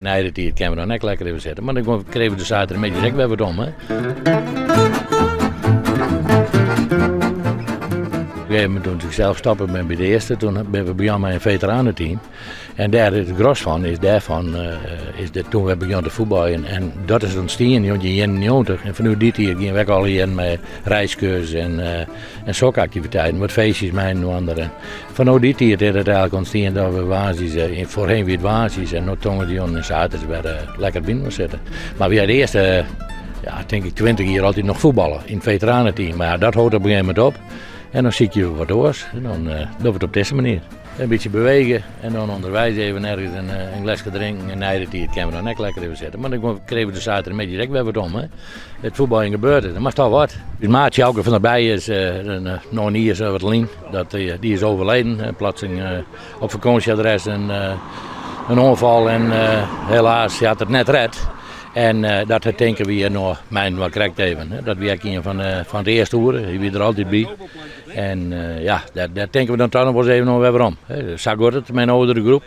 Nee, dat die kan we dan net lekker even zetten. Maar dan kregen we de zaterdag een beetje direct weer om. Hè. Op een gegeven moment toen ik zelf stappen ben bij de eerste, toen ben we begonnen met een veteranenteam. En daar het gros van is daarvan, toen we begonnen te voetballen. En dat is ontstaan in 1991. En vanuit die tijd gingen we ook al hier met reiscursus en sokactiviteiten, met feestjes met een en ander. En vanuit die tijd is het eigenlijk ontstaan dat we basis, voorheen weer basis en nu tongen die en zaterdag weer lekker binnen zitten. Maar we hadden de eerste, denk ik 20 jaar altijd nog voetballen in het veteranenteam. Maar dat houdt op een gegeven moment op. En dan zie je wat doors en dan doen we het op deze manier. Een beetje bewegen en dan onderwijs even ergens een glasje drinken en nee, dat kan we dan net lekker even zetten. Maar dan kregen we de zaterdag een beetje direct weer wat om. Hè. Het voetbal in gebeurde, dat mag toch wat. Dus maatje Jouke van erbij is nog niet eens wat lien. Die is overleden, plotseling op vakantieadres een ongeval en helaas had het net red. En dat denken we hier nog wat correct even. Hè. Dat we een van de eerste hoeren, die wie er altijd bij. En daar denken we dan toch nog eens even nog weer om. Zo wordt het, mijn oudere groep,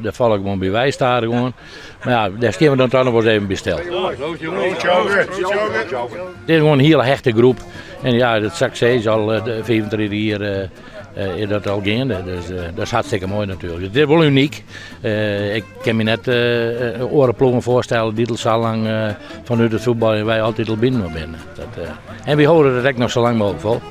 daar val ik gewoon bij wij staan gewoon. Maar ja, daar staan we dan toch nog eens even bij stil. Het is gewoon een hele hechte groep. En ja, dat succes al 25 jaar is dat al gaande. Dus dat is hartstikke mooi natuurlijk. Het is wel uniek. Ik kan me net orenploegen voorstellen die al zo lang vanuit het voetbal wij altijd al binnen binnen. En we houden het echt nog zo lang mogelijk vol.